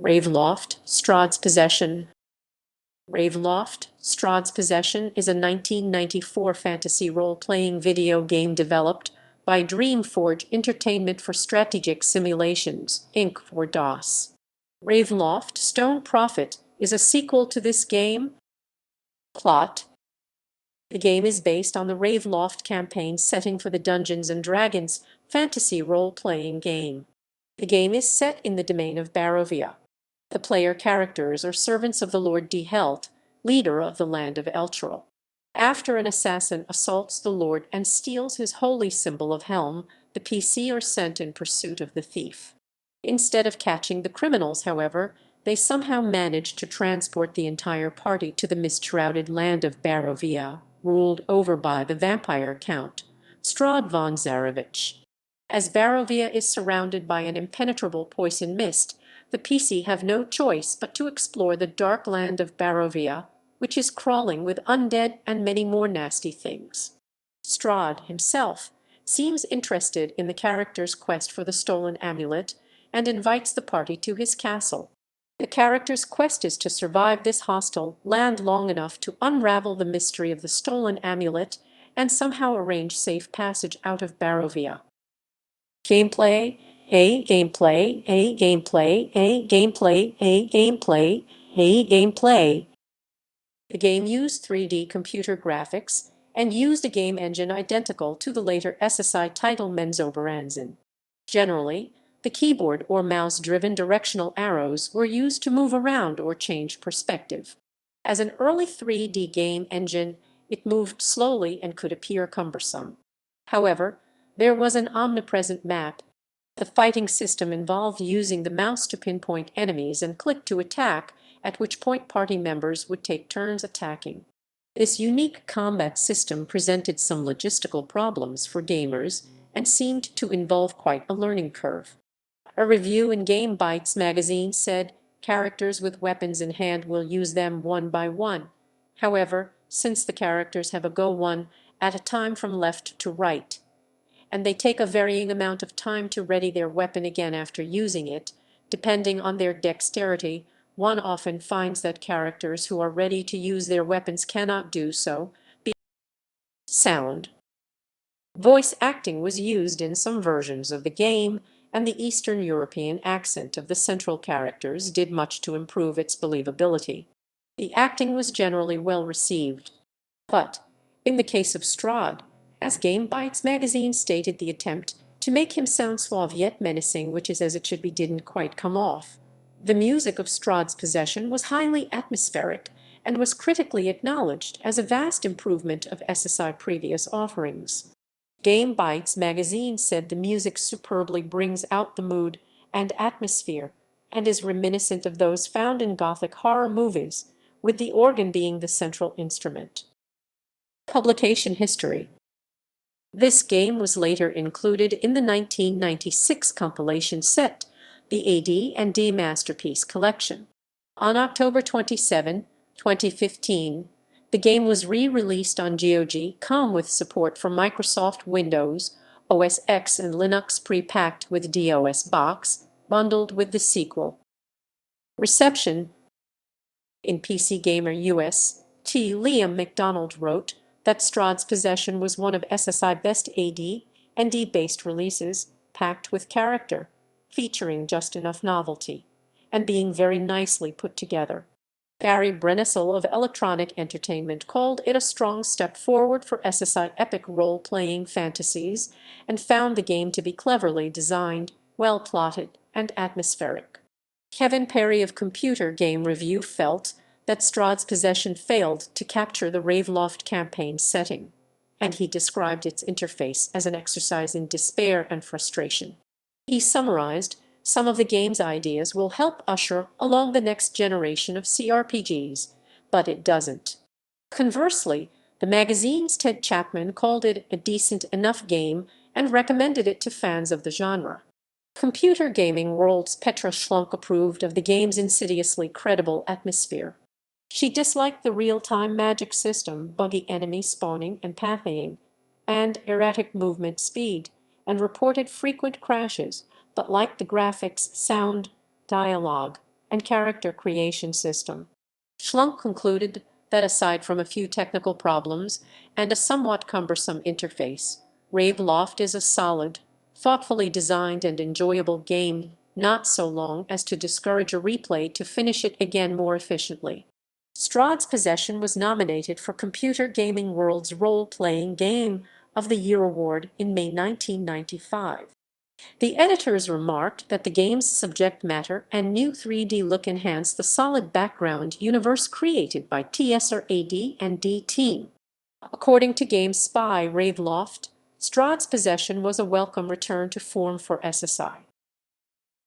Ravenloft, Strahd's Possession. Ravenloft, Strahd's Possession is a 1994 fantasy role-playing video game developed by DreamForge Entertainment for Strategic Simulations, Inc. for DOS. Ravenloft, Stone Prophet is a sequel to this game. Plot: the game is based on the Ravenloft campaign setting for the Dungeons & Dragons fantasy role-playing game. The game is set in the domain of Barovia. The player characters are servants of the Lord Dehelt, leader of the land of Elturel. After an assassin assaults the Lord and steals his holy symbol of Helm, the PC are sent in pursuit of the thief. Instead of catching the criminals, however, they somehow manage to transport the entire party to the mist-shrouded land of Barovia, ruled over by the vampire count, Strahd von Zarovich. As Barovia is surrounded by an impenetrable poison mist, the PC have no choice but to explore the dark land of Barovia, which is crawling with undead and many more nasty things. Strahd himself seems interested in the character's quest for the stolen amulet and invites the party to his castle. The character's quest is to survive this hostile land long enough to unravel the mystery of the stolen amulet and somehow arrange safe passage out of Barovia. Gameplay, gameplay, gameplay, gameplay, gameplay, gameplay. The game used 3D computer graphics and used a game engine identical to the later SSI title Menzoberranzan. Generally, the keyboard or mouse-driven directional arrows were used to move around or change perspective. As an early 3D game engine, it moved slowly and could appear cumbersome. However, there was an omnipresent map. The fighting system involved using the mouse to pinpoint enemies and click to attack, at which point party members would take turns attacking. This unique combat system presented some logistical problems for gamers and seemed to involve quite a learning curve. A review in Game Bytes magazine said, "Characters with weapons in hand will use them one by one. However, since the characters have a go one at a time from left to right, and they take a varying amount of time to ready their weapon again after using it, depending on their dexterity, one often finds that characters who are ready to use their weapons cannot do so." Sound. Voice acting was used in some versions of the game, and the Eastern European accent of the central characters did much to improve its believability. The acting was generally well received. But, in the case of Strahd, as Game Bytes magazine stated, the attempt to make him sound suave yet menacing, which is as it should be, didn't quite come off. The music of Strahd's Possession was highly atmospheric and was critically acknowledged as a vast improvement of SSI previous offerings. Game Bytes magazine said the music superbly brings out the mood and atmosphere and is reminiscent of those found in Gothic horror movies, with the organ being the central instrument. Publication history. This game was later included in the 1996 compilation set, the AD&D Masterpiece Collection. On October 27, 2015, the game was re-released on GOG.com with support for Microsoft Windows, OS X and Linux pre-packed with DOS box, bundled with the sequel. Reception. In PC Gamer US, Liam McDonald wrote that Strahd's Possession was one of SSI's best AD&D-based releases, packed with character, featuring just enough novelty, and being very nicely put together. Gary Brenessel of Electronic Entertainment called it a strong step forward for SSI epic role-playing fantasies and found the game to be cleverly designed, well-plotted, and atmospheric. Kevin Perry of Computer Game Review felt that Strahd's Possession failed to capture the Ravenloft campaign setting, and he described its interface as an exercise in despair and frustration. He summarized, "Some of the game's ideas will help usher along the next generation of CRPGs, but it doesn't." Conversely, the magazine's Ted Chapman called it a decent enough game and recommended it to fans of the genre. Computer Gaming World's Petra Schlunk approved of the game's insidiously credible atmosphere. She disliked the real-time magic system, buggy enemy spawning and pathing, and erratic movement speed, and reported frequent crashes, but liked the graphics, sound, dialogue, and character creation system. Schlunk concluded that aside from a few technical problems and a somewhat cumbersome interface, Ravenloft is a solid, thoughtfully designed and enjoyable game, not so long as to discourage a replay to finish it again more efficiently. Strahd's Possession was nominated for Computer Gaming World's Role-Playing Game of the Year award in May 1995. The editors remarked that the game's subject matter and new 3D look enhance the solid background universe created by TSR AD&D team. According to GameSpy Ravenloft, Strahd's Possession was a welcome return to form for SSI.